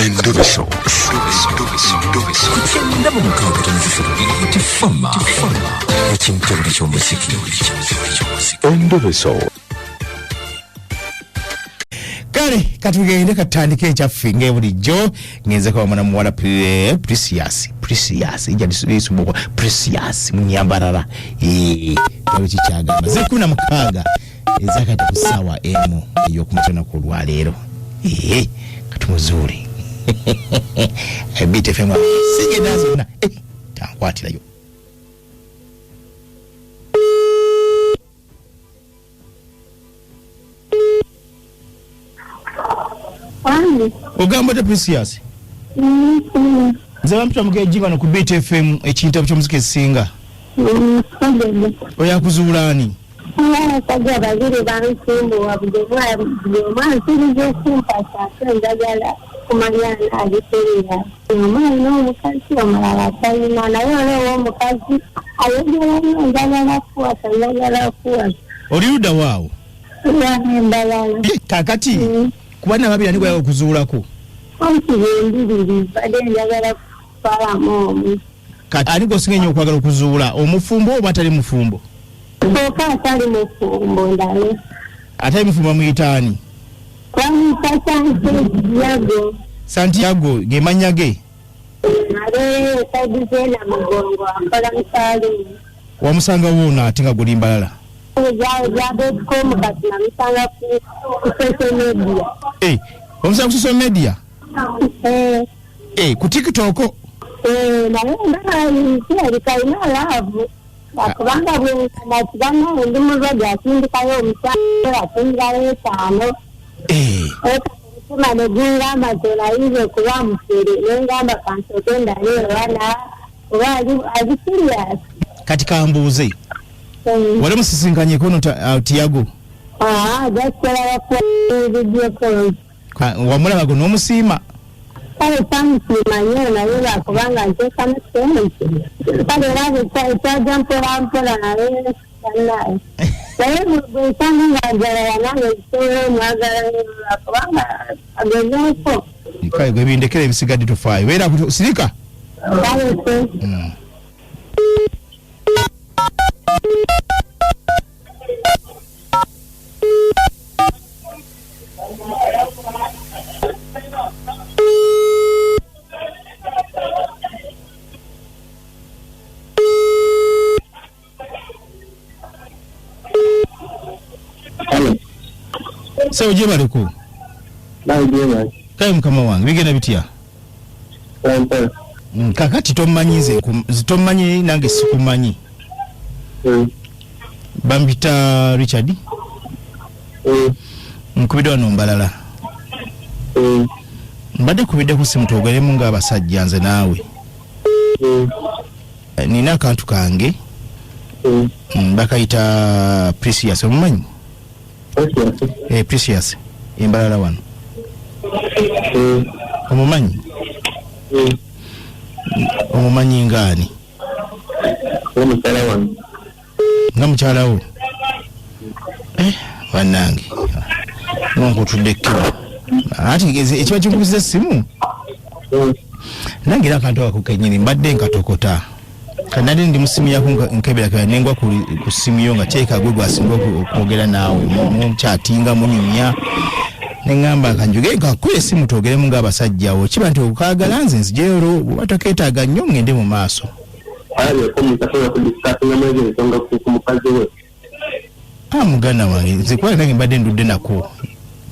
Endoveso. Kugenda mu mukaaga tifama ekintu eky'omuziki. Endoveso. Kale katugende katandike ekyaffe ng'ebulijjo ngenze kwa mwana muwala Precious ija lisuboko Precious munyambarara babikikyagamba zekuna mukaaga ezakati kusawa emu ey'okumutana ku lwaleero katumuzuri BTFM sigenda zonna tankwatirayo ogamba te Precious nze bamutwa mukejinga no ku BTFM ekintu ky'omuziki esinga oyakuzuulani Kajja bagire bansimbo wabudemwa mwansizo kumpasa njagala kumanya aliterera omwana omukazi omulala talina naye olwo omukazi ayogera njagala kuwasa oliruda waawo kakati kubana babira ndiko yakuzuulako onkibendibiri badde njagala kufalamu kati ani gosinga nnyo okwagala okuzuula omufumbo oba atali mufumbo Soka atali mufumbo ndale. Atali mufumbo muyitaani? Kwamita Santiago gemanya ge? Ale tajizena mugongo akola msali. Wamusanga wona atinga gulimbalala. Jabe komu kati na misanga ku social media. Wamusanga ku social media? Ku TikTok? Naye ndala alikaina lavu. Akubanga bw'enakigana ndi muzaji asindikayo omukyala asingayo etaano. Ekasoma ne gungamba tolayize kuba mufere nengamba kansoke ndaleewana oba ali serious. Kati kambuuze. Wali musisinkanyeko no Tiago? Jakola video call. Wamulaba go n'omusiima? Kale tamusiima nnyo naye bakubanga nteekamu sente. Kale rabe tajja mpola naye naye. Naye bwe nsanga ng'ajalala nange ekisobola omwagala kubanga agezeeko. Kale gwe bindekera ebisigadde tofaayo. Beera sirika? Kale se. Sawa jema leko. Jema. Kaya mukama wange bigenda bitya? Kakati tomanyize tomanyi nange sikumanyi. Bambita Richard. Nkubidwa nombalala. Mbadde kubidde ku simu twogeremu ng'abasajja nze naawe. Nina akantu kange. Bakayita Precious omumanyi? Precious embalala wano. Omumanyi? Omumanyi ngaani? Omukyala wano. Nga mukyala wo? Bannange. Nonkutudde ekkiba. Ati ekiba kinkubiza essimu? Nange akantu ako kennyini mbadde nkatokota. Kanali ndi musimu yako nkebera kwa nengwa ku simu yo nga teeka gwe gwasinga okwogera naawe mu chatinga munyumya nengamba kanjuge ngakwe simu twogeremu ng'abasajja wo kiba nti okaagala nze nzijeero batakeetaaga nnyo ngende mu maaso. Muganda wange nze kwa nange mbadde ndudde nako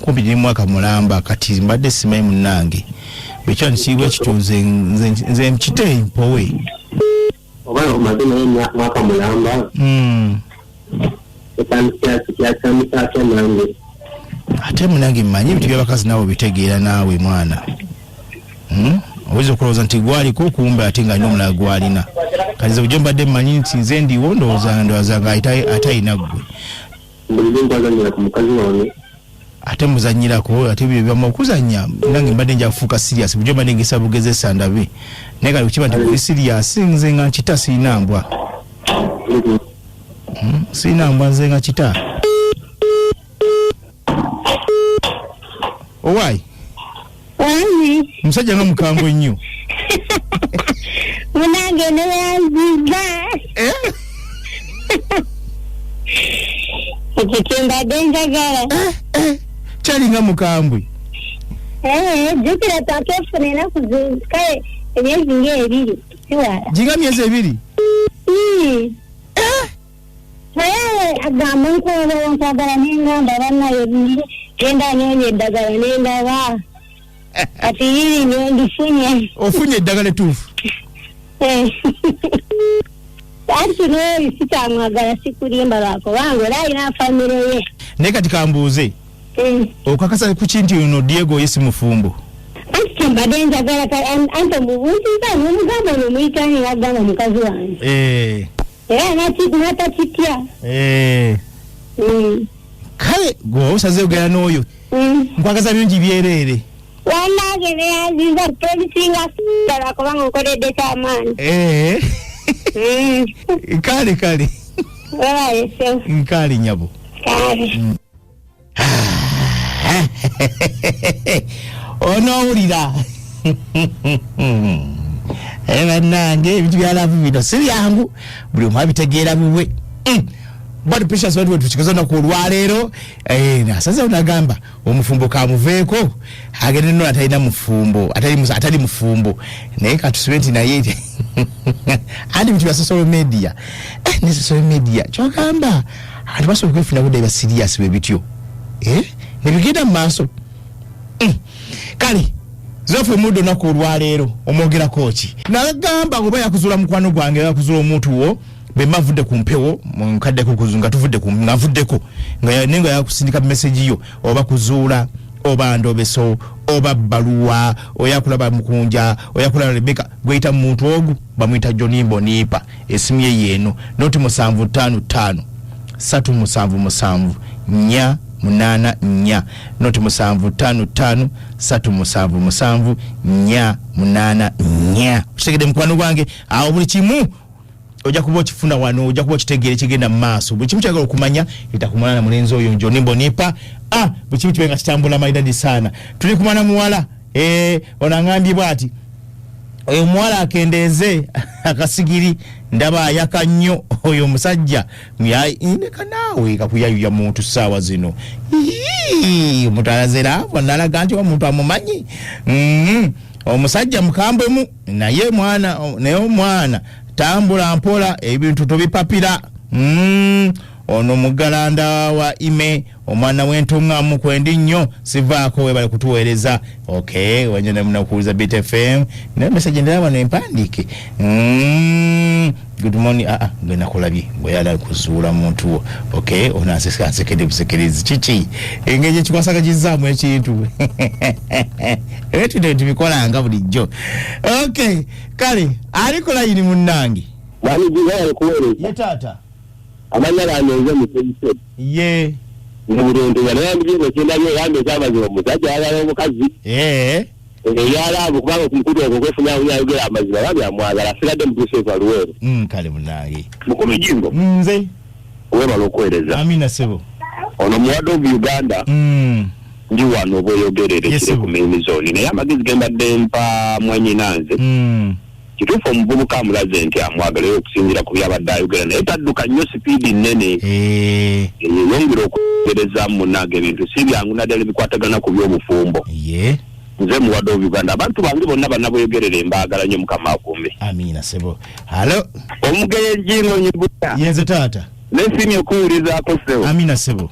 kumpi gye mwaka mulamba kati mbadde simayi munnange bwekyo ntiibwa kituuze nze mkite mpowe. Oba omadina mwaka mulamba. Ekansikyakyamitaka nange. Ate munange mmanyi ebintu by'abakazi naawe bitegeera naawe mwana. Oweza okulowooza nti gwaliko kumbe ate nga alina omulala gwalina. Kaliza bujjo mbadde mmanyi nti nze ndiwo ndowooza nga atayina ggwe. Buli nkwazanyira ku mukazi wange. Ate muzanyirako ate byo byamu okuzanya nange mbadde nja kufuuka serious bujjo mbadde ngesa bugezesa ndabe. Naye kali kukiba nti kuli serious nze nga nkita siina mbwa. Siina mbwa nze nga kita. Wani. Musajja nga mukambwe nnyo. Munange ne yanziza. Ekitimba denjagala. Kyali nga mukambwe. Jukira twakefuna ennaku kale emyezi ng'ebiri siwala. Ginga myezi 2? Naye agamba nkwolo nkwagala n'engamba bannayo genda nyonya eddagala n'endaba. Ati yiri ndifunye. Ofunye eddagala ettuufu? Anti n'oyo sikyamwagala sikulimba lwakubanga era alina famire ye. Naye kati kambuuze. Okakasa ku kintu ono Diego yesi mufumbo. Anti mbadde njagala anti mubunziza n'omugamba n'omuyitani n'agamba mukazi wange. Era natakitya. Kale gwe osaze ogera n'oyo. Nkwagaza bingi byereere. Wanage ne yaziza polisinga sala kubanga nkoledde kyamaani. Kale. Nkali nyabo. Onowulira. Bannange ebintu byalavu bino si byangu buli omu abitegeera bubwe. Bali precious watu tukikoza na kulwalero nasaza unagamba omufumbo kamuveeko agende no atalina mufumbo atali mufumbo naye katusubenti na yete andi bitu bya social media ne social media chokamba ati baso kwefuna kude ba serious we bityo ne bigenda maso kali zofe mudo na kulwalero omogera kochi nagamba ngoba yakuzula mukwano gwange yakuzula omuntu wo bemavudde ku mpewo munkadde ko kuzunga tuvudde ku ngavuddeko nga nengo yakusindika message yo oba kuzuula oba ndobeso oba baluwa oyakulaba mukunja oyakulaba Rebecca gweita muntu ogu bamwita Jonimbo nipa esimu ye yeno noti 755 377 nya munana nya noti 755 377 nya munana nya ushegede mkwano gwange awo buli kimu oja kuba kifuna wano oja kuba kitegere kigenda maaso buli kimu kyagala okumanya itakumana na mulenzi oyo Jonimbo nipa buli kimu kibenga kitambula maidadi sana tuli kumana muwala onangambye bwati oyo muwala akendeze akasigiri ndaba yakannyo oyo musajja indeka nawe kakuyayu ya muntu sawa zino mutalazera wanalaga nti omuntu amumanyi omusajja mukambwemu naye mwana tambula mpola ebintu tobipapira ono mugalanda wa ime omwana wentunga mu kwendi nnyo sivaako we bali kutuweereza wanyana mnakuuliza BTFM ne message ndala bano empandike good morning ngena kulabye ngoyala kuzuula muntu wo ona asekede busekerizi chichi engeje chikwasaka kizamu ekintu etu ndio tubikolanga bulijjo kale alikola yini munnangi bali jigaye kuweereza ye tata amanyala anenze muteyise ye n'obulondo yalambye kyendabye yambe kyamazima musajja yagala omukazi yalabo kubanga kumukulu okwo kwefuna yayogera amazima babyamwagala asigadde mutuseefu aluweero kale munaye mukumi jingo nze webala okuweereza amina sebo ono muwadde obu Uganda ndi wano obweyogerere kiri ku main zone naye amagezi gembadde mpa mwanyinanze kituufu omuvubuka amulaze nti amwagalayo okusinziira ku byabadde ayogera naye tadduka nnyo sipiidi nnene yongera okugereza munnange ebintu si byangu naddala ebikwatagana ku by'obufumbo nze muwadde obu Uganda abantu bange bonna bannabweyogerere mbaagala nnyo mukama akumbe amina sebo halo omugeye jingo nyibuta yenze tata nesimye okuwulizaako sebo amina sebo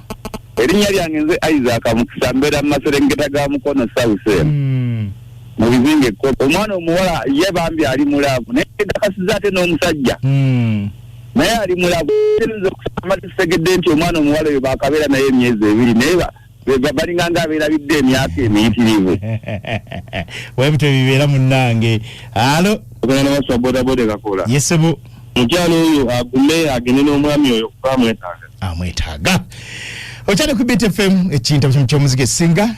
erinnya lyange nze Isaac Mukisa mbeera mu maserengeta ga Mukono South mu bizinga ekkoto omwana omuwala ye bambi ali mulavu naye dakasiza ate n'omusajja naye ali mulavu okusama tusegedde nti omwana omuwala oyo bakabeera naye emyezi 2 naye balinganga abeerabidde emyaka emiyitirivu webito bibeera munnange halo ogana nawaswa bodaboda kakola yesebo mukyalo oyo agume agende n'omwami oyo kuba amwetaaga okyali ku BTFM ekintu ky'omuziki esinga